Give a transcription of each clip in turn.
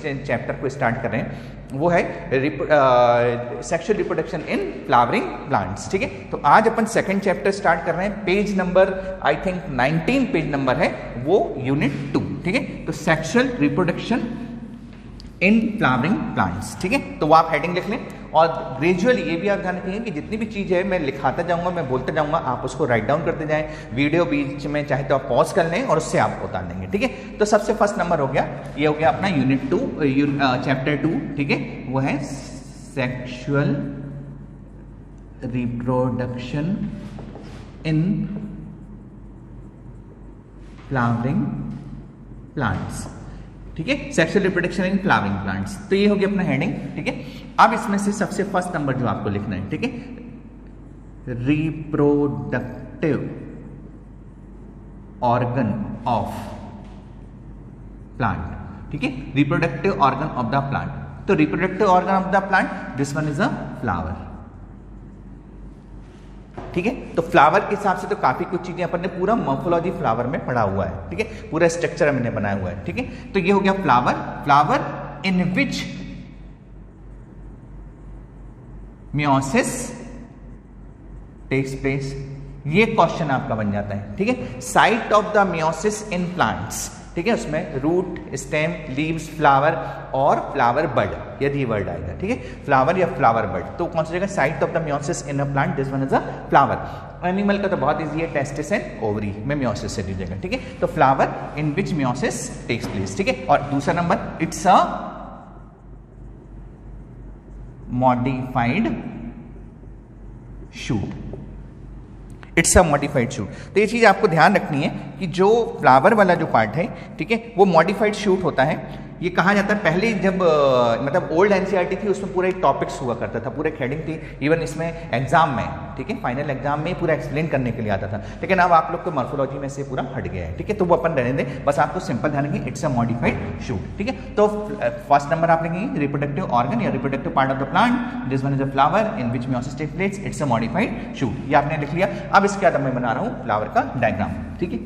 Chapter को start कर रहे हैं वो है sexual reproduction in flowering plants. ठीक है, तो आज अपन सेकंड चैप्टर स्टार्ट कर रहे हैं। Page number I think 19 page number है वो, यूनिट 2। ठीक है, तो sexual reproduction in flowering plants. ठीक है, तो वो आप हेडिंग लिख लें और ग्रेजुअली ये भी आप ध्यान रखिए कि जितनी भी चीज़ है मैं लिखाता जाऊंगा, मैं बोलता जाऊंगा, आप उसको राइट डाउन करते जाएं। वीडियो बीच में चाहे तो आप पॉज कर लें और उससे आप उतार लेंगे। ठीक है, तो सबसे फर्स्ट नंबर हो गया, ये हो गया अपना यूनिट 2 चैप्टर 2। ठीक है, वो है sexual reproduction in flowering plants. ठीक है, sexual reproduction in flowering plants, तो ये हो गया अपना हेडिंग। ठीक है, अब इसमें से सबसे फर्स्ट नंबर जो आपको लिखना है, ठीक है, रिप्रोडक्टिव ऑर्गन ऑफ प्लांट। ठीक है, reproductive organ of the plant, तो reproductive organ of the plant, this one is a flower. ठीक है, तो फ्लावर के हिसाब से तो काफी कुछ चीजें अपन ने पूरा मॉर्फोलॉजी फ्लावर में पढ़ा हुआ है। ठीक है, पूरा स्ट्रक्चर हमने बनाया हुआ है। ठीक है, तो ये हो गया flower. Flower in which meiosis takes place, ये क्वेश्चन आपका बन जाता है। ठीक है, site of the meiosis in plants. ठीक है, उसमें रूट, स्टेम, लीव्स, फ्लावर और फ्लावर बड, यदि ये वर्ड आएगा। ठीक है, फ्लावर या फ्लावर बड, तो कौन सा जगह, site of the meiosis in a plant, this one is a flower. Animal का तो बहुत इजी है, टेस्टिस एंड ओवरी में मियोसिस से दीजिएगा। ठीक है, तो flower in which meiosis takes place. ठीक है, और दूसरा number, it's a modified shoot. It's a modified shoot, तो ये चीज आपको ध्यान रखनी है कि जो फ्लावर वाला जो पार्ट है, ठीक है, वो मॉडिफाइड शूट होता है। ये कहा जाता है पहले जब मतलब ओल्ड एनसीईआरटी थी उसमें पूरा एक टॉपिक्स हुआ करता था, पूरे हेडिंग थी, इवन इसमें एग्जाम में, ठीक है, फाइनल एग्जाम में पूरा एक्सप्लेन करने के लिए आता था। लेकिन अब आप लोग को मॉर्फोलॉजी में से पूरा हट गया है। ठीक है, तो वो अपन रहने दें, बस आपको सिंपल ध्यान रखिए, इट्स अ मॉडिफाइड शूट। ठीक है, तो फर्स्ट नंबर आप लिखेंगे रिप्रोडक्टिव ऑर्गन या reproductive part of the plant, this one is a flower in which meiosis takes place, it's a modified shoot. ये आपने लिख लिया। अब इसके बाद मैं बना रहा हूं फ्लावर का डायग्राम। ठीक है,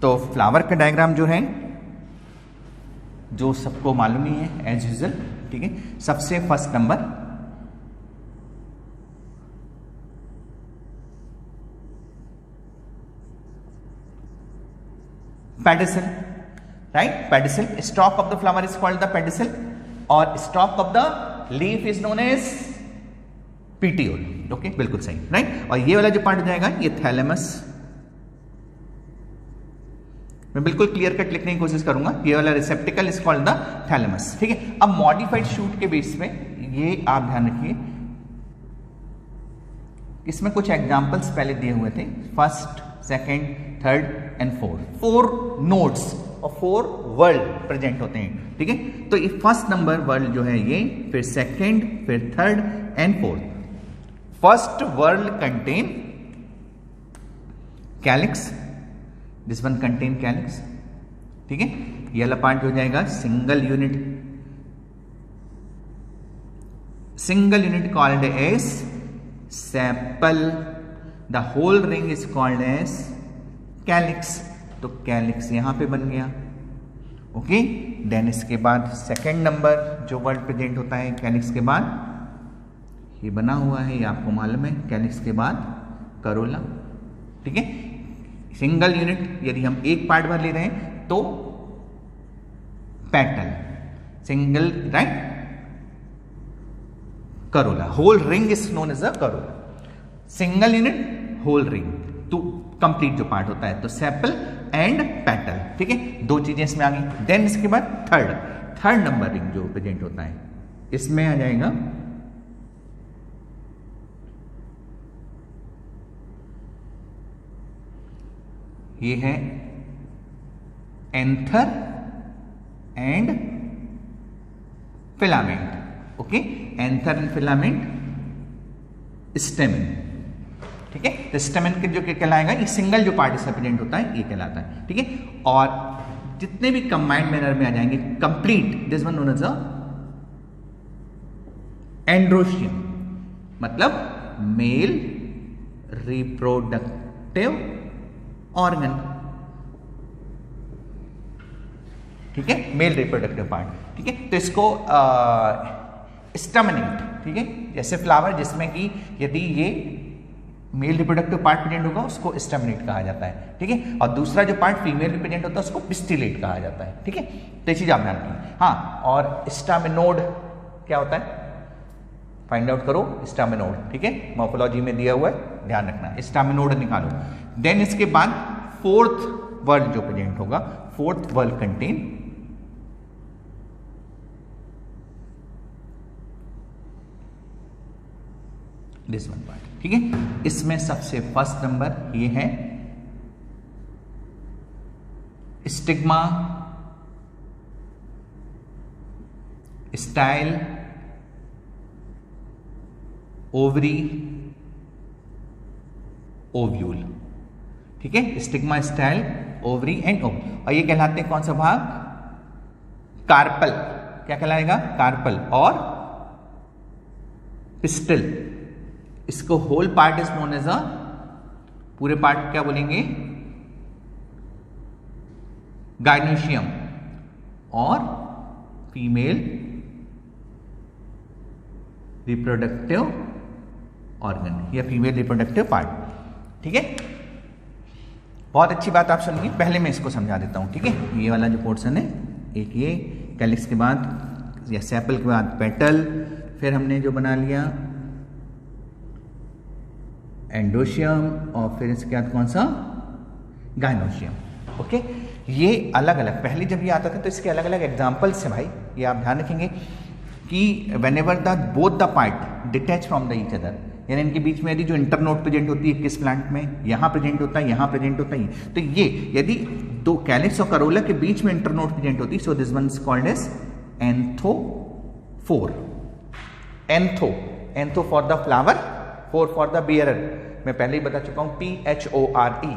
तो फ्लावर का डायग्राम जो है, जो सबको मालूम ही है एज यूजुअल। ठीक है, सबसे first number pedicel, right, pedicel, stalk of the flower is called the pedicel और stalk of the leaf is known as petiole. Okay, बिल्कुल सही, राइट। और ये वाला जो पार्ट हो जाएगा ये थैलेमस, मैं बिल्कुल क्लियर कट लिखने की कोशिश करूंगा। ये वाला रिसेप्टिकल इज कॉल्ड द थैलेमस। ठीक है, अब मॉडिफाइड शूट के बेस में ये आप ध्यान रखिए, इसमें कुछ एग्जांपल्स पहले दिए हुए थे, first, second, third and fourth, 4 nodes और 4 वर्ल्ड प्रेजेंट होते हैं। ठीक है, तो ये फर्स्ट नंबर वर्ल्ड जो है ये, फिर सेकंड, फिर third and fourth. First whorl contain calyx, this one contain calyx. ठीक है, ये वाला पार्ट हो जाएगा single unit, single unit called as sepal, the whole ring is called as calyx, तो कैलिक्स यहां पे बन गया। ओके, देन इसके बाद सेकेंड नंबर जो वर्ड प्रेजेंट होता है कैलिक्स के बाद, ये बना हुआ है, ये आपको मालूम है, कैलिक्स के बाद करोला। ठीक है, सिंगल यूनिट यदि हम एक पार्ट भर ले रहे हैं तो petal, single, right, corolla, whole ring is known as a corolla. Single unit, whole ring, तो कंप्लीट जो पार्ट होता है, तो सेपल एंड पेटल। ठीक है, 2 चीजें इसमें आ गई। देन इसके बाद थर्ड नंबर रिंग जो प्रेजेंट होता है, इसमें आ जाएगा ये है anther and filament. Okay, anther and filament, स्टेमन। ठीक है, तो स्टेमन के जो कहलाएगा, ये सिंगल जो पार्ट इसका प्रेजेंट होता है ये कहलाता है। ठीक है, और जितने भी कंबाइंड मैनर में आ जाएंगे complete, this one known as a androecium, मतलब मेल रिप्रोडक्टिव ऑर्गन, ठीक है, मेल रिप्रोडक्टिव पार्ट, ठीक है। तो इसको स्टैमेनेट, ठीक है, जैसे फ्लावर जिसमें कि यदि ये मेल रिप्रोडक्टिव पार्ट प्रेजेंट होगा उसको स्टैमेनेट कहा जाता है, ठीक है। और दूसरा जो पार्ट फीमेल रिप्रेजेंट होता है उसको पिस्टिलेट कहा जाता है, ठीक है। तो ये चीज आप ध्यान रखिए। हाँ, और स्टैमेनोड क्या होता है, फाइंड आउट करो स्टैमेनोड, ठीक है, मॉर्फोलॉजी में दिया हुआ है, ध्यान रखना, स्टैमेनोड निकालो। देन इसके बाद फोर्थ वर्ड जो प्रेजेंट होगा, fourth word contain this one part, ठीक है। इसमें सबसे फर्स्ट नंबर ये है स्टिग्मा, स्टाइल, ओवरी, ओव्यूल, ठीक है। Stigma, style, ovary and ovule. और ये कहलाते हैं कौन सा भाग, कार्पल, क्या कहलाएगा, कार्पल और पिस्टल। इसको whole part is known as a, पूरे पार्ट क्या बोलेंगे, गाइनोशियम और फीमेल रिप्रोडक्टिव ऑर्गन या फीमेल रिप्रोडक्टिव पार्ट, ठीक है। बहुत अच्छी बात आप सुनिए, पहले मैं इसको समझा देता हूं, ठीक है। ये वाला जो पोर्शन है, एक ये कैलिक्स के बाद या सेपल के बाद पेटल, फिर हमने जो बना लिया एंडोशियम, और फिर इसके बाद कौन सा, गाइनोशियम, ओके। ये अलग अलग, पहले जब ये आता था तो इसके अलग अलग एग्जाम्पल्स हैं भाई, ये आप ध्यान रखेंगे कि when ever the both the part detach from the each other, यानी इनके बीच में यदि जो इंटरनोड प्रेजेंट होती है किस प्लांट में, यहां प्रेजेंट होता है, यहां प्रेजेंट होता है, तो ये यदि दो कैलिक्स और करोला के बीच में इंटरनोड प्रेजेंट होती है, so this one is called as anthophore. Antho for the flower, phore for the bearer, मैं पहले ही बता चुका हूं, PHORE,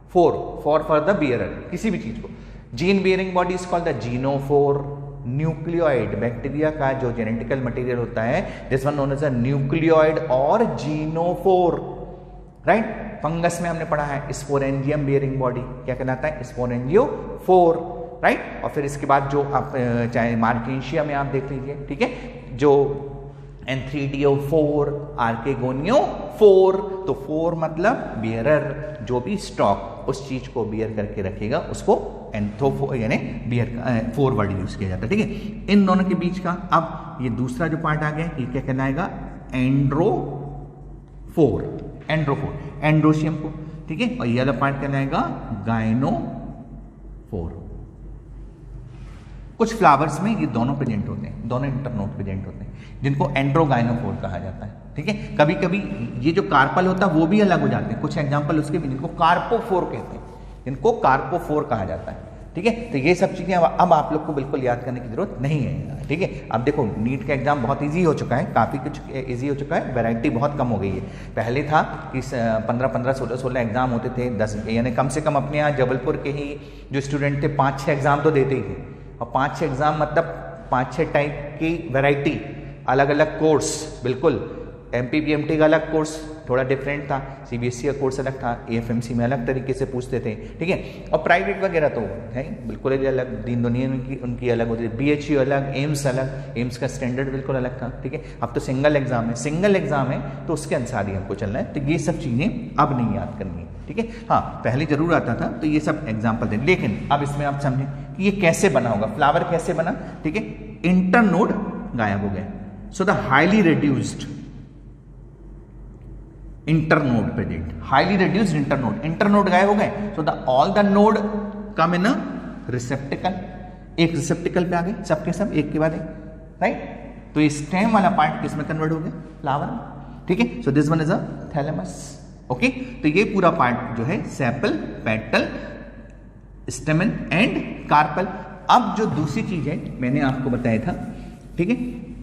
phore for the bearer, किसी भी चीज को। Gene bearing body is called the genophore. Nucleoid, bacteria का जो जेनेटिकल मटेरियल होता है, this one known as a nucleoid और जीनोफोर, राइट। फंगस में हमने पढ़ा है स्पोरेंजियम बियरिंग बॉडी, क्या कहलाता है, स्पोरेंजियोफोर, राइट। और फिर इसके बाद जो आप चाहे मार्केशिया में आप देख लीजिए, ठीक है, जो N3DO4, आर्केगोनियोफोर, तो फोर मतलब बियरर, जो भी स्टॉक उस चीज को बियर करके रखेगा उसको एंथोफोर यानी बियर फोर वर्ड यूज किया जाता है, ठीक है। इन दोनों के बीच का अब ये दूसरा जो पार्ट आ गया, ये क्या कहलाएगा, एंड्रोफोर, एंड्रोशियम को, ठीक है। और ये वाला पार्ट कहलाएगा गाइनोफोर। कुछ फ्लावर्स में ये दोनों प्रेजेंट होते हैं, दोनों इंटरनोड प्रेजेंट होते हैं, जिनको एंड्रोगाइनोफोर कहा जाता है, ठीक है। कभी कभी ये जो कार्पल होता है वो भी अलग हो जाते हैं, कुछ एग्जांपल उसके भी, जिनको कार्पोफोर कहते हैं, जिनको कार्पोफोर कहा जाता है, ठीक है। तो ये सब चीजें अब आप लोग को बिल्कुल याद करने की जरूरत नहीं है, ठीक है। अब देखो नीट का एग्जाम बहुत इजी हो चुका है, काफी कुछ इजी हो चुका है, वैरायटी बहुत कम हो गई है। पहले था कि 15-15, 16-16 एग्जाम होते थे, 10, यानी कम से कम अपने यहाँ जबलपुर के ही जो स्टूडेंट थे 5-6 एग्जाम तो देते ही थे, और 5-6 एग्जाम मतलब 5-6 टाइप की वैरायटी, अलग अलग कोर्स, बिल्कुल MPPMT का अलग कोर्स थोड़ा डिफरेंट था, CBSE का कोर्स अलग था, AFMC में अलग तरीके से पूछते थे, ठीक है। और प्राइवेट वगैरह तो है बिल्कुल ही अलग, दीन दुनिया उनकी अलग होती है, BHU अलग, एम्स अलग, एम्स का स्टैंडर्ड बिल्कुल अलग था, ठीक है। अब तो सिंगल एग्जाम है, तो उसके अनुसार ही हमको चलना है, तो ये सब चीजें अब नहीं याद करनी है, ठीक है। हाँ, पहले जरूर आता था, तो ये सब एग्जाम्पल थे, लेकिन अब इसमें आप समझें कि ये कैसे बना होगा, फ्लावर कैसे बना, ठीक है। इंटरनोड गायब हो गए, so the highly reduced internode present, highly reduced internode गायब हो गए, so the all the node कम इन अ रिसेप्टिकल, एक रिसेप्टिकल पे आ गए, सबके सब एक के बाद एक, राइट। तो स्टेम वाला पार्ट किसमें कन्वर्ट हो गया, फ्लावर में, ठीक है। So this one is a thalamus, okay. तो ये पूरा पार्ट जो है sepal, petal, stamen and carpel. अब जो दूसरी चीज है मैंने आपको बताया था, ठीक है,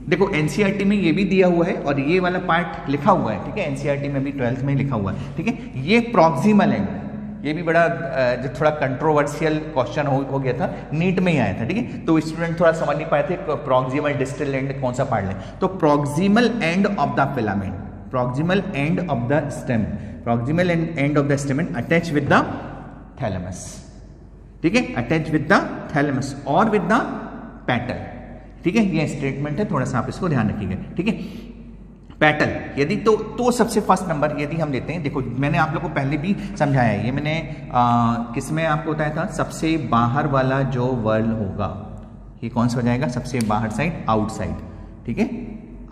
देखो NCERT में ये भी दिया हुआ है और ये वाला पार्ट लिखा हुआ है, ठीक है, NCERT में भी 12th में लिखा हुआ है, ठीक है। ये प्रॉक्सिमल एंड, ये भी बड़ा जो थोड़ा कंट्रोवर्शियल क्वेश्चन हो गया था, नीट में ही आया था, ठीक है। तो स्टूडेंट थोड़ा समझ नहीं पाए थे प्रॉक्सिमल डिस्टल एंड कौन सा पार्ट लें, तो proximal end of the filament, proximal end of the stem, proximal end of the stem attach with the thalamus, ठीक है, अटैच विद द थैलेमस और विद द पेटल, ठीक है, ये स्टेटमेंट है, थोड़ा सा आप इसको ध्यान रखिएगा, ठीक है। पेटल यदि तो सबसे फर्स्ट नंबर यदि हम लेते हैं, देखो मैंने आप लोग को पहले भी समझाया है, ये मैंने किसमें आपको बताया था, सबसे बाहर वाला जो वर्ल्ड होगा ये कौन सा हो जाएगा, सबसे बाहर साइड, आउटसाइड, ठीक है,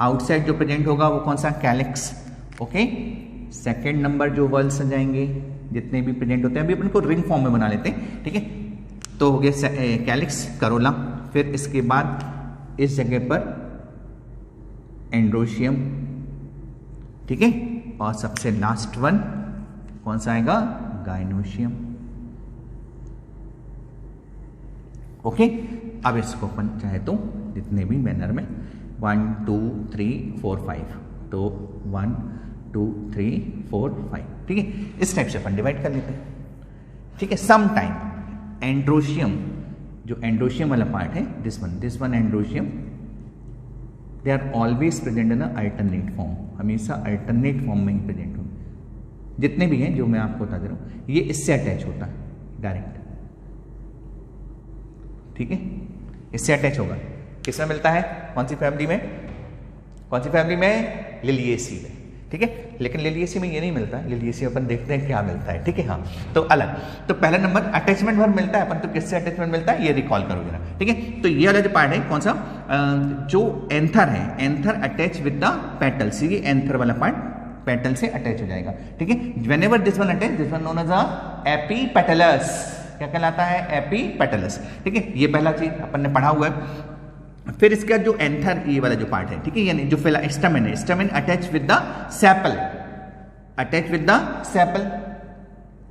आउटसाइड जो प्रेजेंट होगा वो कौन सा, कैलिक्स, ओके। सेकेंड नंबर जो वर्ल्ड्स आ जाएंगे जितने भी प्रेजेंट होते हैं, अभी अपन को रिंग फॉर्म में बना लेते हैं, ठीक है, तो हो गया कैलिक्स, करोला, फिर इसके बाद इस जगह पर एंड्रोशियम, ठीक है, और सबसे लास्ट वन कौन सा आएगा, गाइनोशियम, ओके। अब इसको अपन चाहे तो जितने भी मैनर में 1 2 3 4 5, तो 1 2 3 4 5, ठीक है, इस टाइप से अपन डिवाइड कर लेते हैं, ठीक है। सम टाइम एंड्रोशियम, जो एंड्रोशियम वाला पार्ट है, this one androecium, they are always present in alternate form, हमेशा अल्टरनेट फॉर्म में ही प्रेजेंट होंगे, जितने भी हैं जो मैं आपको बता दे रहा हूं, ये इससे अटैच होता है डायरेक्ट, ठीक है, इससे अटैच होगा, किसमें मिलता है, कौन सी फैमिली में, कौन सी फैमिली में, लिलिएसी में, ठीक है, लेकिन लिलिएसी में ये नहीं मिलता, लिलिएसी अपन देखते हैं क्या मिलता है, ठीक है, हाँ, तो अलग, तो पहला नंबर अटैचमेंट भर मिलता है अपन, तो किससे अटैचमेंट मिलता है ये रिकॉल करो जरा, ठीक है। तो ये वाला जो पार्ट है कौन सा, जो एंथर है, anther attach with the petals, ये एंथर वाला पार्ट पेटल से अटैच हो जाएगा, ठीक है। Whenever this one attach, this one known as a epipetalous, क्या कहलाता है, एपीपेटलस, ठीक है, ये पहला चीज अपन ने पढ़ा हुआ है। फिर इसका जो एंथर ये वाला जो पार्ट है, ठीक है, यानी जो स्टैमेन है, stamen attach with the sepal, attach with the sepal,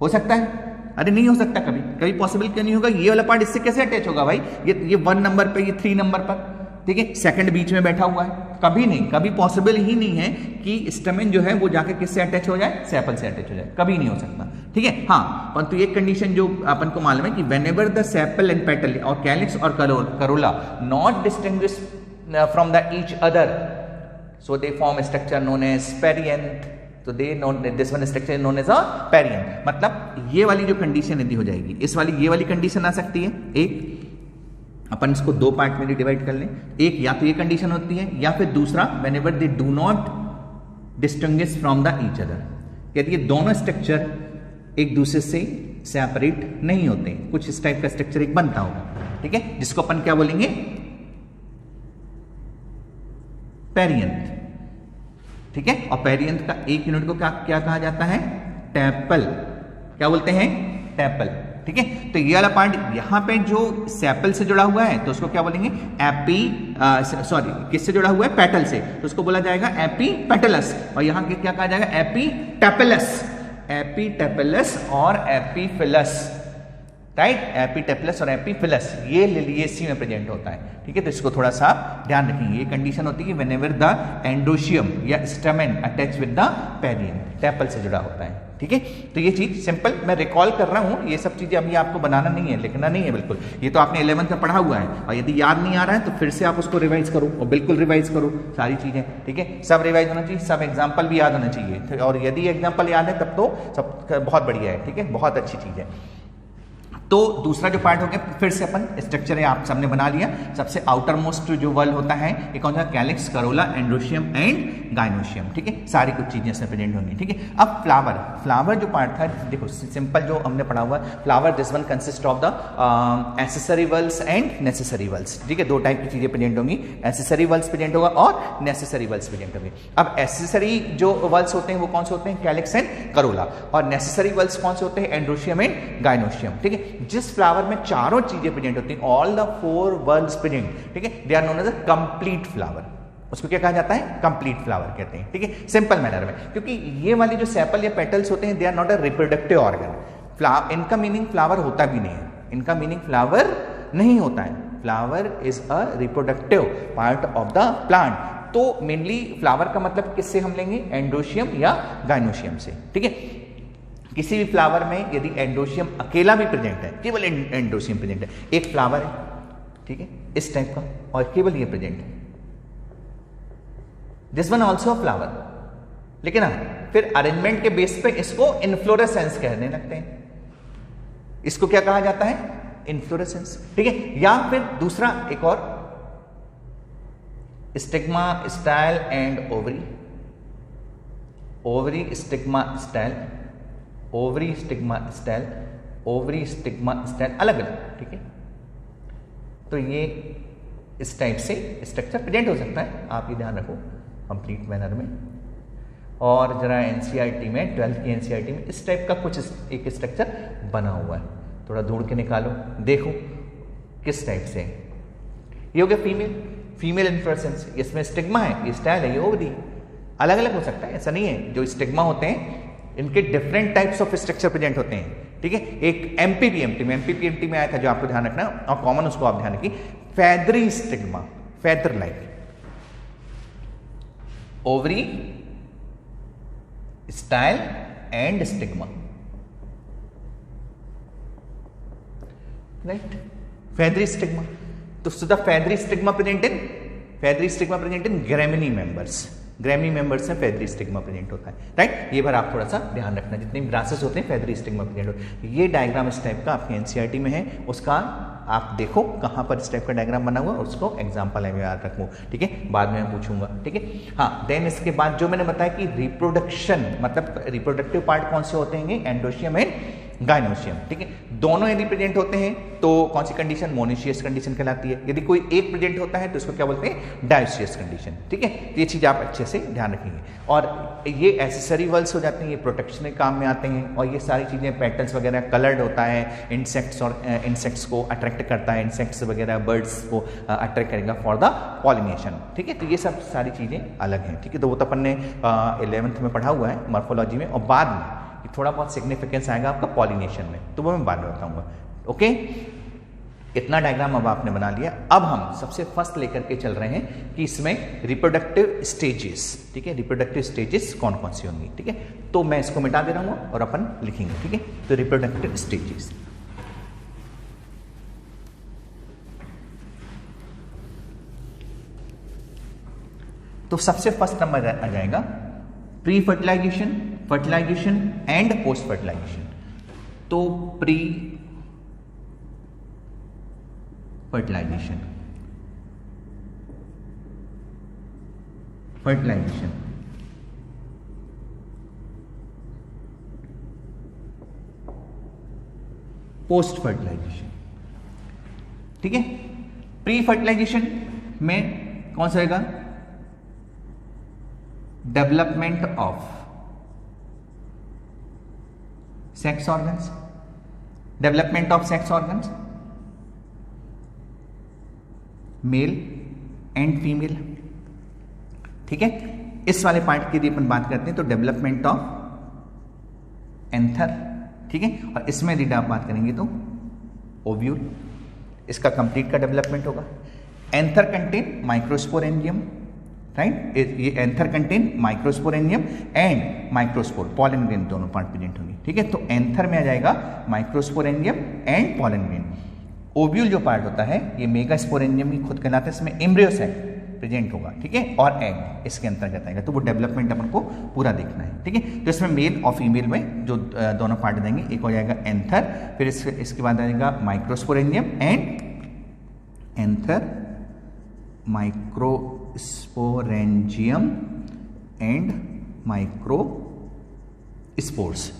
हो सकता है, अरे नहीं हो सकता, कभी कभी पॉसिबल क्यों नहीं होगा, ये वाला पार्ट इससे कैसे अटैच होगा भाई, ये 1 नंबर पे, ये 3 नंबर पर, ठीक है, सेकंड बीच में बैठा हुआ है, कभी नहीं, कभी पॉसिबल ही नहीं है कि स्टैमेन जो है वो जाके किससे अटैच हो जाए, सेपल से अटैच हो जाए, कभी नहीं हो सकता, ठीक है। हाँ, परंतु एक कंडीशन जो अपन को मालूम है कि whenever the sepal and petal और कैलिक्स और corolla not distinguish from the each other, so they form structure known as perianth, तो they known this one structure known as a perianth, मतलब ये वाली जो कंडीशन यदि हो जाएगी, इस वाली ये वाली कंडीशन आ सकती है, एक अपन इसको 2 पार्ट में डिवाइड कर लें, एक या तो ये कंडीशन होती है, या फिर दूसरा whenever they do not distinguish from the each other, यदि ये दोनों स्ट्रक्चर एक दूसरे से सेपरेट नहीं होते, कुछ इस टाइप का स्ट्रक्चर एक बनता होगा, ठीक है, जिसको अपन क्या बोलेंगे, पेरियंथ, ठीक है। और पेरियंथ का एक यूनिट को क्या कहा जाता है, टैपल, क्या बोलते हैं, टैपल, ठीक है। तो ये वाला पार्ट यहां पे जो सेपल से जुड़ा हुआ है तो उसको क्या बोलेंगे, किससे जुड़ा हुआ है, पेटल से, तो उसको बोला जाएगा एपीपेटलस, और यहां के क्या कहा जाएगा, एपीटेपलस, एपीटेपलस और एपीफिलस, राइट, एपीटेपलस और एपीफिलस, ये लिलिएसी में प्रेजेंट होता है, ठीक है। तो इसको थोड़ा सा ध्यान रखेंगे, ये कंडीशन होती है कि व्हेनेवर द एंडोशियम या stamen attach with the perianth, tepal से जुड़ा होता है, ठीक है। तो ये चीज सिंपल मैं रिकॉल कर रहा हूं, ये सब चीजें अभी आपको बनाना नहीं है, लिखना नहीं है बिल्कुल, ये तो आपने 11th में पढ़ा हुआ है, और यदि याद नहीं आ रहा है तो फिर से आप उसको रिवाइज करो, और बिल्कुल रिवाइज करो सारी चीजें, ठीक है, सब रिवाइज होना चाहिए, सब एग्जाम्पल भी याद होना चाहिए, और यदि एग्जाम्पल याद है तब तो सब बहुत बढ़िया है, ठीक है, बहुत अच्छी चीज है। तो दूसरा जो पार्ट हो गया, फिर से अपन स्ट्रक्चर है आप सबने बना लिया, सबसे आउटर मोस्ट जो वर्ल्ड होता है ये कौन सा, calyx, Corolla, androecium and gynoecium, ठीक है, सारी कुछ चीजें इसमें प्रेजेंट होंगी, ठीक है। अब फ्लावर जो पार्ट था, देखो सिंपल जो हमने पढ़ा हुआ flower, this one consist of the accessory whorls and necessary whorls, ठीक है, 2 टाइप की चीजें प्रेजेंट होंगी, एसेसरी वर्ल्स प्रेजेंट होगा और नेसेसरी वर्ल्स प्रेजेंट होंगे। अब एसेसरी जो वर्ल्स होते हैं वो कौन से होते हैं, कैलिक्स एंड करोला, और नेसेसरी वर्ल्स कौन से होते हैं, एंड्रोशियम एंड गाइनोशियम, ठीक है। जिस फ्लावर में चारों चीजें प्रेजेंट होती हैं, ऑल द 4 वर्ल्स प्रेजेंट, ठीक है, they are known as a complete flower, उसको क्या कहा जाता है, कंप्लीट फ्लावर कहते हैं, ठीक है, सिंपल मैनर में, क्योंकि ये वाली जो सेपल या पेटल्स होते हैं they are not a reproductive organ, इनका मीनिंग फ्लावर होता भी नहीं है, इनका मीनिंग फ्लावर नहीं होता है, flower is a reproductive part of the plant, तो मेनली फ्लावर का मतलब किससे हम लेंगे, एंड्रोशियम या गाइनोशियम से, ठीक है। किसी भी फ्लावर में यदि एंडोशियम अकेला भी प्रेजेंट है, केवल एंडोशियम प्रेजेंट है, एक फ्लावर है, ठीक है, इस टाइप का, और केवल ये प्रेजेंट है, दिस वन ऑल्सो फ्लावर, लेकिन फिर अरेंजमेंट के बेस पे इसको इन्फ्लोरेसेंस कहने लगते हैं, इसको क्या कहा जाता है? इन्फ्लोरेसेंस। ठीक है, या फिर दूसरा एक और, stigma style and ovary, ovary stigma style, ovary stigma style, ovary stigma style अलग अलग। ठीक है, तो ये इस टाइप से स्ट्रक्चर प्रेजेंट हो सकता है, आप ये ध्यान रखो कंप्लीट मैनर में। और जरा एनसीईआरटी में 12th की एनसीईआरटी में इस टाइप का कुछ एक स्ट्रक्चर बना हुआ है, थोड़ा ढूंढ के निकालो, देखो किस टाइप से। ये हो गया फीमेल, फीमेल इन्फ्लोरेसेंस, इसमें स्टिग्मा है, ये स्टाइल है, ये ओवरी। अलग अलग हो सकता है, ऐसा नहीं है। जो स्टिग्मा होते हैं इनके different types of structure present होते हैं। ठीक है, एक एमपीपीएमटी में आया था जो आपको ध्यान रखना, और कॉमन उसको आप ध्यान रखिए, feathery stigma, feather like, ovary style and stigma, right, feathery stigma. तो the feathery stigma present in Gramineae members, Gramineae members में फेदरी स्टिग्मा प्रेजेंट होता है, राइट। ये बार आप थोड़ा सा ध्यान रखना, जितने भी ब्रांचेस होते हैं फेदरी स्टिग्मा प्रेजेंट होता है। ये डायग्राम इस टाइप का आपके एनसीईआरटी में है, उसका आप देखो कहाँ पर इस टाइप का डायग्राम बना हुआ है, उसको एग्जाम्पल है याद रखो। ठीक है, बाद में मैं पूछूंगा। ठीक है, हाँ, देन इसके बाद जो मैंने बताया कि रिप्रोडक्शन, मतलब रिप्रोडक्टिव पार्ट कौन से होते हैं? Androecium and gynoecium. ठीक है, दोनों यदि प्रेजेंट होते हैं तो कौन सी कंडीशन? मोनोशियस कंडीशन कहलाती है। यदि कोई एक प्रेजेंट होता है तो इसको क्या बोलते हैं? Dioecious condition. ठीक है, ये चीज आप अच्छे से ध्यान रखेंगे। और ये एसेसरी वर्ड्स हो जाते हैं, ये प्रोटेक्शन के काम में आते हैं, और ये सारी चीजें पेटल्स वगैरह कलर्ड होता है, इंसेक्ट्स और इंसेक्ट्स को अट्रैक्ट करता है, इंसेक्ट्स वगैरह बर्ड्स को अट्रैक्ट करेगा फॉर द पॉलिनेशन। ठीक है, तो ये सब सारी चीजें अलग हैं। ठीक है, तो वो तो अपन ने 11th में पढ़ा हुआ है मॉर्फोलॉजी में, और बाद में थोड़ा बहुत सिग्निफिकेंस आएगा आपका पॉलिनेशन में, तो वो मैं बाद में बताऊंगा। ओके, इतना डायग्राम अब आपने बना लिया। अब हम सबसे फर्स्ट लेकर के चल रहे हैं कि इसमें रिप्रोडक्टिव स्टेजेस, ठीक है, रिप्रोडक्टिव स्टेजेस कौन कौन सी होंगी। ठीक है, तो मैं इसको मिटा दे रहा हूं और अपन लिखेंगे। ठीक है, तो रिप्रोडक्टिव स्टेजेस, तो सबसे फर्स्ट नंबर आ जाएगा pre fertilisation, fertilisation and post fertilisation. तो pre fertilisation, fertilisation, post fertilisation. ठीक है, प्री फर्टिलाइजेशन में कौन सा रहेगा? Development of sex organs, development of sex organs, male and female. ठीक है, इस वाले पार्ट की यदि अपन बात करते हैं तो डेवलपमेंट ऑफ एंथर। ठीक है, और इसमें यदि आप बात करेंगे तो ओव्यूल, इसका कंप्लीट का डेवलपमेंट होगा। एंथर कंटेन माइक्रोस्पोरेंजियम, राइट, ये anther contain microsporangium and microspore, pollen grain दोनों पार्ट प्रेजेंट होंगे। ठीक है, तो एंथर में आ जाएगा microsporangium and pollen grain. Ovule जो पार्ट होता है ये मेगास्पोरेंजियम ही खुद कहलाता है, इसमें एम्ब्रियो सेक प्रेजेंट होगा। ठीक है, और एग इसके अंतर्गत आएगा, तो वो डेवलपमेंट अपन को पूरा देखना है। ठीक है, तो इसमें मेल और फीमेल में जो दोनों पार्ट देंगे, एक हो जाएगा एंथर, फिर इसके बाद आएगा microsporangium and anther, microsporangium and microspores,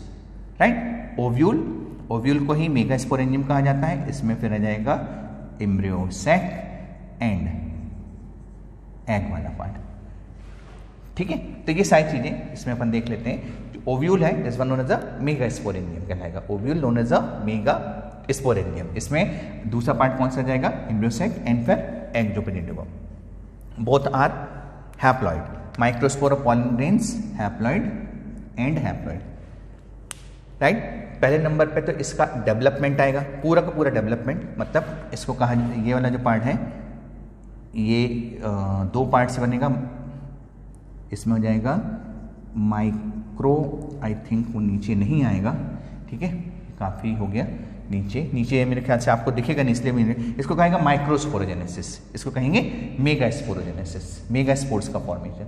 right. Ovule, ovule को ही मेगास्पोरेंजियम कहा जाता है, इसमें फिर आ जाएगा एम्ब्रियो सैक एंड एग वाला पार्ट। ठीक है, तो ये सारी चीजें इसमें अपन देख लेते हैं। ओव्यूल है, this one known as a megasporangium कहलाएगा, ovule known as a megasporangium. इसमें दूसरा पार्ट कौन सा जाएगा? एम्ब्रियो सैक एंड फिर एग जो प्रेजेंट होगा। Both are haploid, microspore of pollen grains, haploid and haploid, right. पहले नंबर पे तो इसका डेवलपमेंट आएगा, पूरा का पूरा डेवलपमेंट, मतलब इसको कहा, ये वाला जो पार्ट है ये दो पार्ट से बनेगा। इसमें हो जाएगा माइक्रो, आई थिंक वो नीचे नहीं आएगा। ठीक है, काफ़ी हो गया नीचे, नीचे मेरे ख्याल से आपको दिखेगा नहीं, इसलिए मैंने इसको कहेगा माइक्रोस्पोरोजेनेसिस, इसको कहेंगे मेगास्पोरोजेनेसिस, मेगास्पोर्स का फॉर्मेशन।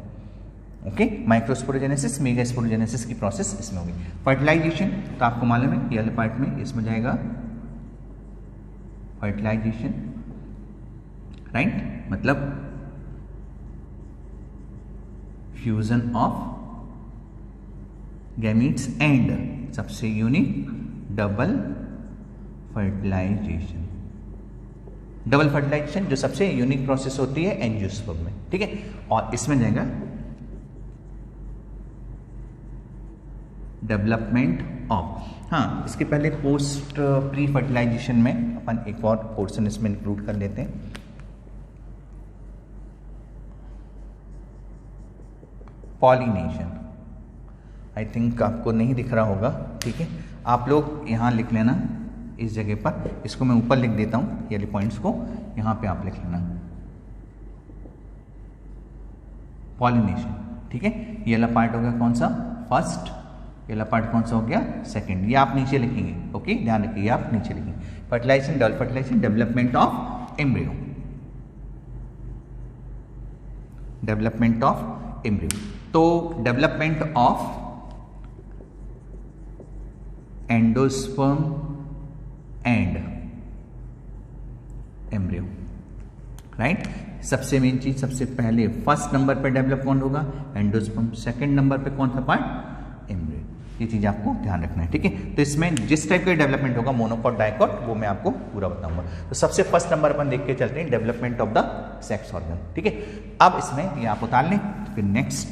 ओके, माइक्रोस्पोरोजेनेसिस, मेगास्पोरोजेनेसिस की प्रोसेस इसमें होगी। फर्टिलाइजेशन तो आपको मालूम है ये वाले पार्ट में, इसमें जाएगा फर्टिलाइजेशन, राइट, मतलब फ्यूजन ऑफ गैमीट्स एंड सबसे unique double fertilisation. Double fertilisation जो सबसे यूनिक प्रोसेस होती है एंजियोस्पर्म में, ठीक है। और इसमें जाएगा डेवलपमेंट ऑफ, हाँ इसके पहले पोस्ट प्री फर्टिलाइजेशन में अपन एक और पोर्शन इसमें इंक्लूड कर लेते हैं। पॉलिनेशन, आई थिंक आपको नहीं दिख रहा होगा, ठीक है, आप लोग यहाँ लिख लेना इस जगह पर, इसको मैं ऊपर लिख देता हूँ ये पॉइंट्स को, यहाँ पे आप लिख लेना पॉलिनेशन, ठीक है। ये वाला पार्ट हो गया कौन सा, फर्स्ट, ये वाला पार्ट कौन सा हो गया, सेकंड। ये आप नीचे लिखेंगे, ओके, ध्यान रखिए आप नीचे लिखेंगे। Fertilisation, double fertilisation, development of embryo, development of embryo. तो development of endosperm and embryo, right. सबसे मेन चीज, सबसे पहले फर्स्ट नंबर पे डेवलप कौन होगा, एंडोस्पर्म, सेकंड नंबर पे कौन सा पार्ट, एम्ब्रियो। ये चीज आपको ध्यान रखना है, ठीक है। तो इसमें जिस टाइप का डेवलपमेंट होगा, मोनोकॉट, डाइकॉट, वो मैं आपको पूरा बताऊंगा। तो सबसे फर्स्ट नंबर अपन देख के चलते हैं, development of the sex organ, ठीक है। अब इसमें ये आप उतार लें, फिर नेक्स्ट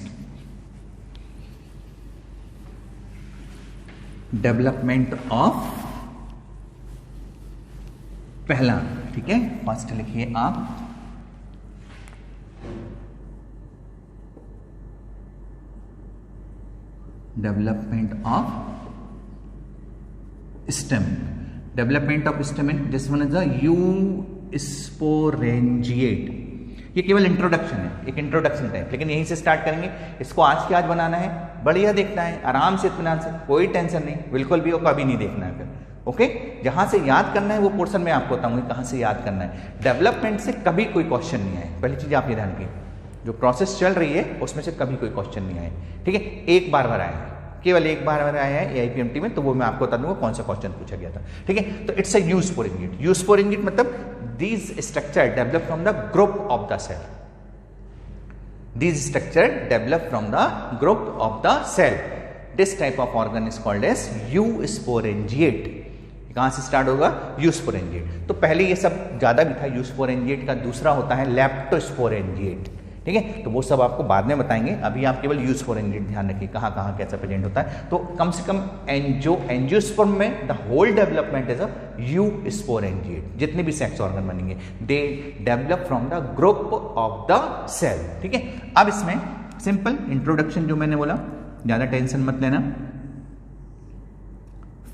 डेवलपमेंट ऑफ पहला, ठीक है, फर्स्ट लिखिए आप development of stamen. Development of stamen, this one is the eusporangiate. ये केवल इंट्रोडक्शन है, एक इंट्रोडक्शन टाइप, लेकिन यहीं से स्टार्ट करेंगे। इसको आज के आज बनाना है, बढ़िया देखना है, आराम से, इत्मीनान से, कोई टेंशन नहीं, बिल्कुल भी, वो कभी नहीं देखना है फिर, ओके। जहां से याद करना है वो पोर्शन में आपको बताऊंगी कहां से याद करना है। डेवलपमेंट से कभी कोई क्वेश्चन नहीं आए, पहली चीज आप ये ध्यान रखिए, जो प्रोसेस चल रही है उसमें से कभी कोई क्वेश्चन नहीं आए, ठीक है। एक बार आया है, केवल एक बार आया है AIPMT में, तो वो मैं आपको बता दूंगा कौन सा क्वेश्चन पूछा गया था, ठीक है। तो इट्स अ यूस्पोरेंजिएट। यूस्पोरेंजिएट मतलब these structure develop from the group of the cell. These structure develop from the group of the cell. This type of organ is called as eusporangiate. कहाँ से start होगा, eusporangiate. तो पहले ये सब ज्यादा भी था, यूस्पोरेंजिएट का दूसरा होता है लेप्टोस्पोरेंजिएट, ठीक है। तो वो सब आपको बाद में बताएंगे, अभी आप केवल यूस्पोरेंजिएट ध्यान रखिए कहाँ कहाँ कैसा प्रेजेंट होता है। तो कम से कम एंजियोस्पर्म में the whole development is a eusporangiate. जितने भी सेक्स ऑर्गन बनेंगे they develop from the group of the cell, ठीक है। अब इसमें सिंपल इंट्रोडक्शन जो मैंने बोला, ज्यादा टेंशन मत लेना।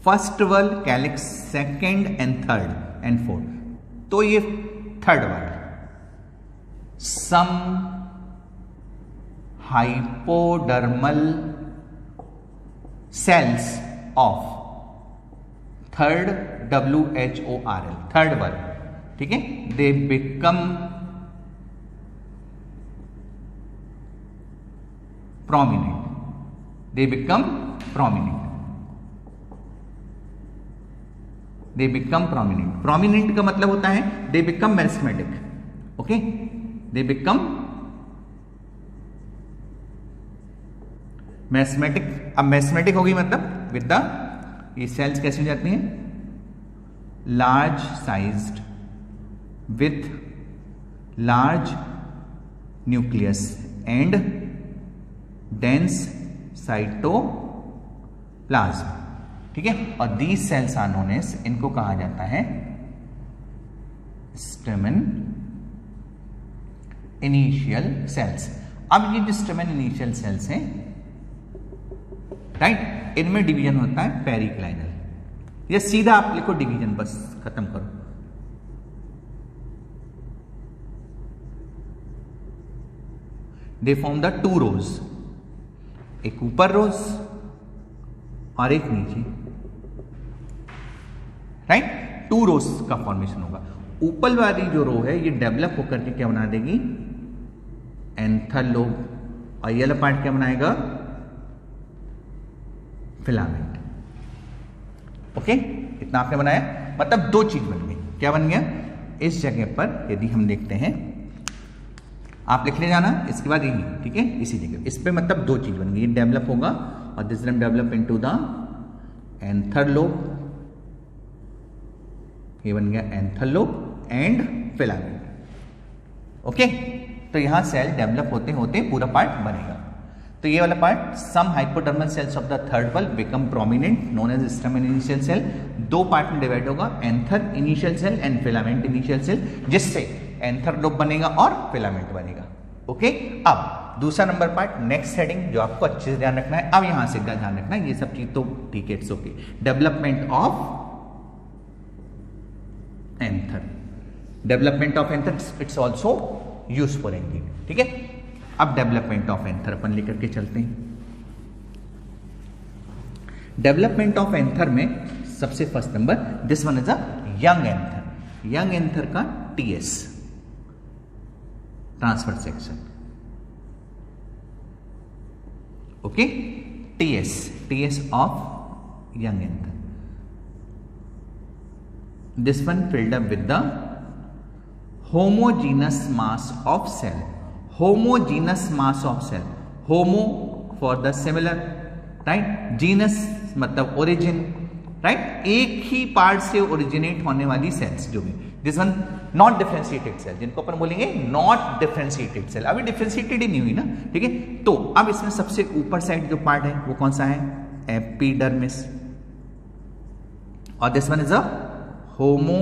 First whorl calyx, second and third and fourth, तो ये third whorl some hypodermal cells of third WHORL, third whorl, ठीक है, they become prominent, they become prominent, they become prominent. Prominent का मतलब होता है they become meristematic, okay, they become meristematic. अब meristematic होगी मतलब विद द, ये सेल्स कैसी हो जाती हैं, large sized with large nucleus and dense cytoplasm, ठीक है। और these cells are known as, इनको कहा जाता है स्टेमन इनिशियल सेल्स। अब ये जो स्टेमन इनिशियल सेल्स हैं, राइट, इनमें डिवीजन होता है पेरिक्लाइनल, या सीधा आप लिखो डिवीजन, बस खत्म करो। They form the two rows, एक ऊपर रोज और एक नीचे, राइट, टू रोज का फॉर्मेशन होगा। ऊपर वाली जो रो है ये डेवलप होकर के क्या बना देगी, एंथर लोब, और ये वाला पार्ट क्या बनाएगा, फिलामेंट, ओके। इतना आपने बनाया, मतलब दो चीज बन गई, क्या बन गया, इस जगह पर यदि हम देखते हैं, आप लिख ले जाना इसके बाद यही, ठीक है, इसी जगह इस पे मतलब दो चीज बन गई, डेवलप होगा और this will develop into the anther lobe, ये बन गया anther lobe and filament. Okay, तो यहां सेल डेवलप होते होते पूरा पार्ट बनेगा। तो ये वाला part, some hypodermal cells of the third bulb become prominent known as stamen initial cell, दो पार्ट में डिवाइड होगा, anther initial cell and filament initial cell, जिससे एंथर लोब बनेगा और फिलामेंट बनेगा। ओके, अब दूसरा नंबर पार्ट, नेक्स्ट हेडिंग जो आपको अच्छे से ध्यान रखना है, अब यहां से ध्यान रखना है, ये सब चीज तो ठीक है, it's okay. Development of anther, development of anther it's also use for anther, ठीक है। अब डेवलपमेंट ऑफ एंथर अपन लेकर के चलते हैं। डेवलपमेंट ऑफ एंथर में सबसे first number, this one is a young anther, young anther का TS, transfer section. Okay, TS of young anther, this one filled up with the homogeneous mass of cell, homogeneous mass of cell, homo for the similar, right, genus मतलब origin, right, एक ही part से originate होने वाली cells जो भी, this one not differentiated cell, जिनको अपन बोलेंगे नॉट डिफरेंशिएटेड सेल, अभी डिफरेंशिएटेड ही नहीं हुई ना, ठीक है। तो अब इसमें सबसे ऊपर साइड जो पार्ट है वो कौन सा है, एपिडर्मिस, और this one is a homogeneous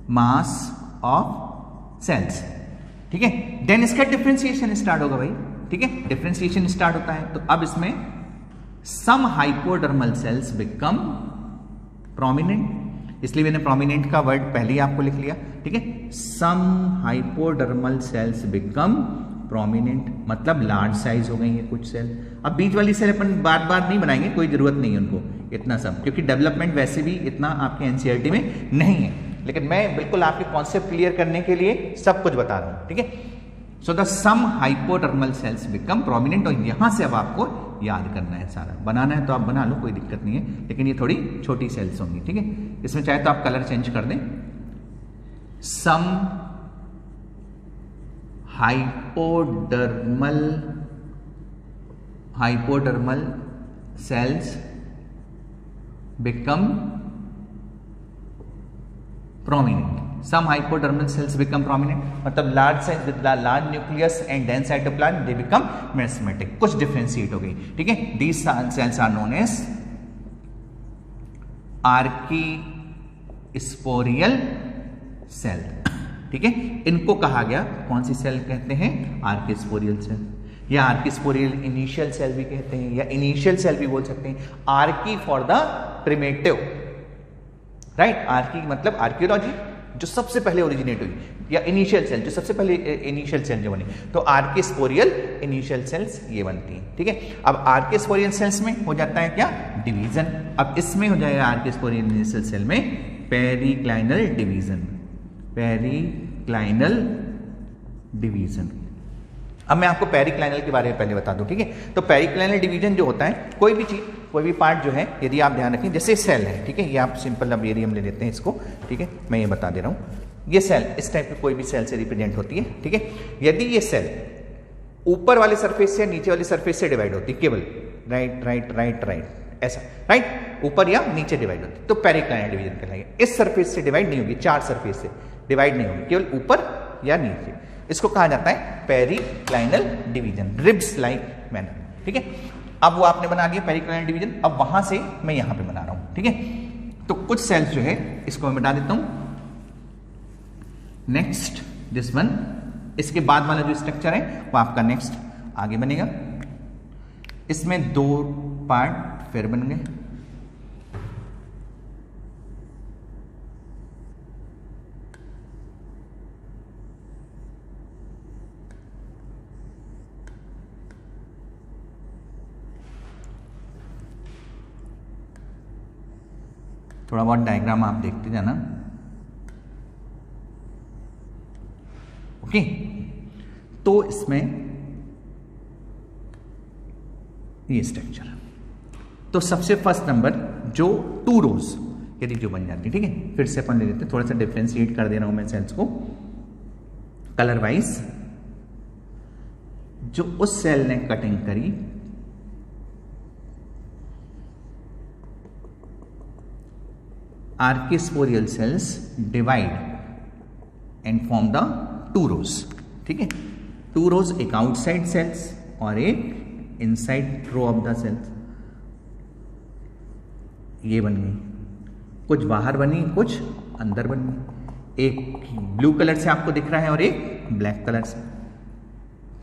mass of cells, ठीक है। देन इसका डिफरेंशिएशन स्टार्ट होगा भाई, ठीक है, डिफरेंशिएशन स्टार्ट होता है। तो अब इसमें सम हाइपोडर्मल सेल्स बिकम प्रोमिनेंट, इसलिए मैंने प्रोमिनेंट का वर्ड पहले ही आपको लिख लिया, ठीक है। सम हाइपोडर्मल सेल्स बिकम प्रोमिनेंट मतलब लार्ज साइज हो गई है कुछ सेल। अब बीच वाली सेल अपन बार बार नहीं बनाएंगे, कोई जरूरत नहीं है उनको इतना सब, क्योंकि डेवलपमेंट वैसे भी इतना आपके एनसीईआरटी में नहीं है, लेकिन मैं बिल्कुल आपके कॉन्सेप्ट क्लियर करने के लिए सब कुछ बता रहा हूं, ठीक है। So the some hypodermal cells become prominent, और यहां से अब आपको याद करना है, सारा बनाना है तो आप बना लो, कोई दिक्कत नहीं है, लेकिन ये थोड़ी छोटी सेल्स होंगी, ठीक है। इसमें चाहे तो आप कलर चेंज कर दें, some hypodermal cells become prominent, some hypodermal cells become prominent, मतलब large size with large nucleus and dense cytoplasm they become merismatic, कुछ differentiate हो गई, ठीक है। These cells are known as archisporial cell, ठीक है। इनको कहा गया कौन सी सेल कहते हैं, आर्किस्पोरियल सेल, या आर्किस्पोरियल इनिशियल सेल भी कहते हैं, या इनिशियल सेल भी बोल सकते हैं। Archie for the primitive, right, Archie मतलब आर्कियोलॉजी जो सबसे पहले ओरिजिनेट हुई, या इनिशियल सेल जो सबसे पहले इनिशियल सेल जो बनी, तो आर्किस्पोरियल इनिशियल सेल्स ये बनती हैं, ठीक है। अब आर्किस्पोरियल सेल्स में हो जाता है क्या, डिवीजन। अब इसमें हो जाएगा आर्किस्पोरियल इनिशियल सेल में पेरिक्लाइनल डिवीजन, पेरिक्लाइनल डिवीजन। अब मैं आपको पेरिक्लाइनल के बारे में पहले बता दूं, ठीक है। तो पेरिक्लाइनल डिवीजन जो होता है, कोई भी चीज, कोई भी पार्ट जो है, यदि आप ध्यान रखें, जैसे सेल है, ठीक है, ये आप सिंपल अब एरियम ले लेते हैं इसको, ठीक है, मैं ये बता दे रहा हूं, ये सेल इस टाइप की कोई भी सेल से रिप्रेजेंट होती है, ठीक है। यदि ये सेल ऊपर वाले सरफेस से नीचे वाली सरफेस से डिवाइड होती है, केवल राइट राइट राइट राइट ऐसा, राइट, ऊपर या नीचे डिवाइड होती है, तो पेरिक्लाइनल डिवीजन कहलाएगा। इस सरफेस से डिवाइड नहीं होगी, चार सरफेस से डिवाइड नहीं होगी, केवल ऊपर या नीचे, इसको कहा जाता है periclinal division, ribs like manner, ठीक है। अब वो आपने बना लिया पेरिक्लाइनल डिवीजन, अब वहां से मैं यहां पे बना रहा हूं, ठीक है। तो कुछ सेल्स जो है इसको मैं बता देता हूं। नेक्स्ट दिस वन, इसके बाद वाला जो स्ट्रक्चर है वो आपका नेक्स्ट आगे बनेगा। इसमें दो पार्ट फिर बन गए, थोड़ा बहुत डायग्राम आप देखते जाना, ओके। तो इसमें ये स्ट्रक्चर, तो सबसे फर्स्ट नंबर जो 2 रोज यदि जो बन जाती है, ठीक है, फिर से अपन ले लेते हैं, थोड़ा सा डिफ्रेंशिएट कर दे रहा हूं मैं सेल्स को कलर वाइज। जो उस सेल ने कटिंग करी archesporial cells divide and form the 2 rows, ठीक है, 2 रोज, एक आउटसाइड सेल्स और एक inside row of the cells. ये बन गई, कुछ बाहर बनी, कुछ अंदर बनी, एक ब्लू कलर से आपको दिख रहा है और एक ब्लैक कलर से,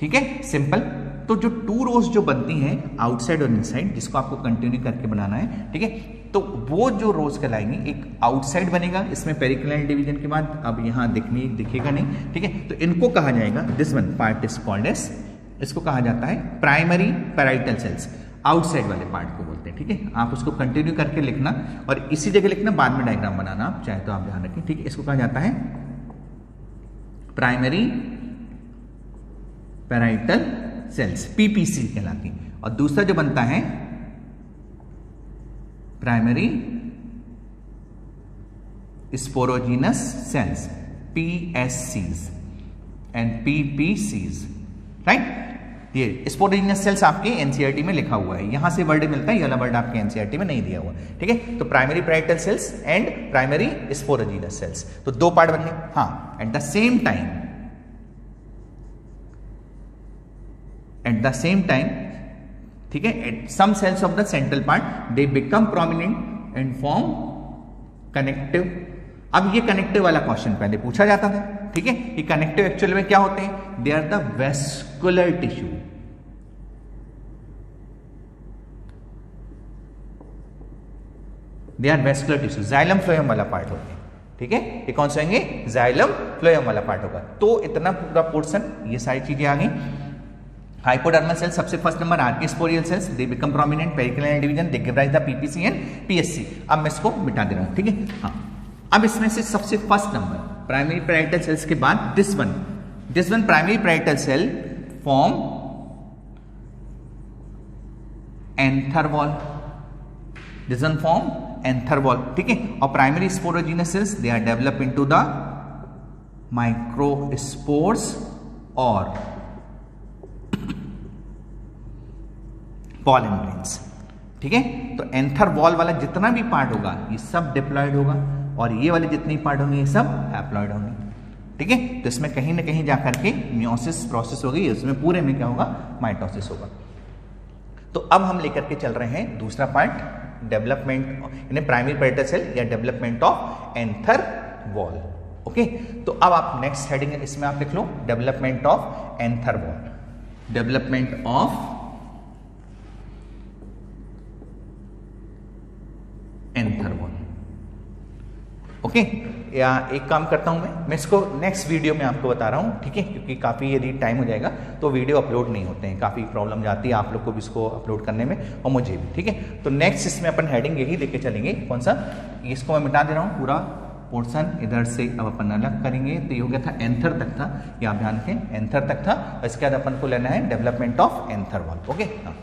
ठीक है, सिंपल। तो जो 2 रोज जो बनती हैं आउटसाइड और इनसाइड, जिसको आपको कंटिन्यू करके बनाना है, ठीक है, तो वो जो रोज कहलाएंगे, एक आउटसाइड बनेगा इसमें पेरिक्लिनल डिवीजन के बाद, अब यहां दिखेगा नहीं, ठीक है, तो इनको कहा जाएगा, this one part is called as, इसको कहा जाता है प्राइमरी पैराइटल सेल्स, आउटसाइड वाले पार्ट को बोलते हैं, ठीक है। आप उसको कंटिन्यू करके लिखना और इसी जगह लिखना, बाद में डायग्राम बनाना आप चाहे तो आप ध्यान रखें, ठीक है। इसको कहा जाता है प्राइमरी पैराइटल सेल्स, पीपीसी कहलाती, और दूसरा जो बनता है प्राइमरी स्पोरोजीनस सेल्स, पीएससीज एंड पीपीसीज, राइट। ये स्पोरोजीनस सेल्स आपके एनसीईआरटी में लिखा हुआ है, यहां से वर्ड मिलता है, ये वाला वर्ड आपके एनसीईआरटी में नहीं दिया हुआ, ठीक है। तो primary parietal cells and primary sporogenous cells, तो 2 पार्ट बन गए। हाँ, एट द सेम टाइम, ठीक है, some cells of the central part they become prominent and form connective। अब ये कनेक्टिव वाला क्वेश्चन पहले पूछा जाता था, ठीक है। ये कनेक्टिव एक्चुअल में क्या होते हैं? They are the vascular tissue, they are vascular tissue, xylem phloem वाला पार्ट होते हैं, ठीक है। ये कौन से होंगे? जाइलम फ्लोएम वाला पार्ट होगा। तो इतना पूरा पोर्शन, ये सारी चीजें आ गई। हाइपोडर्मल सेल्स सबसे first number, archesporial cells they become prominent, periclinal division they give rise the PPC and PSC. अब मैं इसको मिटा दे रहा हूं, ठीक है। हाँ, अब इसमें से सबसे first number primary parietal cells के बाद this one primary parietal cell form anther wall, this one form anther wall, ठीक है। और primary sporogenous cells they are develop into the microspores और पॉलन ग्रेन्स, ठीक है। तो एंथर वॉल वाला जितना भी पार्ट होगा ये सब डिप्लॉयड होगा, और ये वाले जितने पार्ट होंगे ये सब हैप्लॉयड होंगे, ठीक है। तो इसमें कहीं ना कहीं जाकर के मियोसिस प्रोसेस होगी, इसमें पूरे में क्या होगा? माइटोसिस होगा। तो अब हम लेकर के चल रहे हैं दूसरा पार्ट, डेवलपमेंट यानी प्राइमरी पैराइटल सेल या development of anther wall, okay. तो अब आप नेक्स्ट हेडिंग इसमें आप लिख लो development of anther wall, development of anther wall, okay. या एक काम करता हूं मैं इसको नेक्स्ट वीडियो में आपको बता रहा हूं, ठीक है, क्योंकि काफी यदि टाइम हो जाएगा तो वीडियो अपलोड नहीं होते हैं, काफी प्रॉब्लम जाती है आप लोग को भी इसको अपलोड करने में और मुझे भी, ठीक है। तो नेक्स्ट इसमें अपन हेडिंग यही लेके चलेंगे, कौन सा? इसको मैं मिटा दे रहा हूं पूरा पोर्शन, इधर से अब अपन अलग करेंगे। तो ये हो गया था एंथर तक था, ये आप ध्यान रखें, एंथर तक था। इसके बाद अपन को लेना है development of anther wall, okay. हाँ,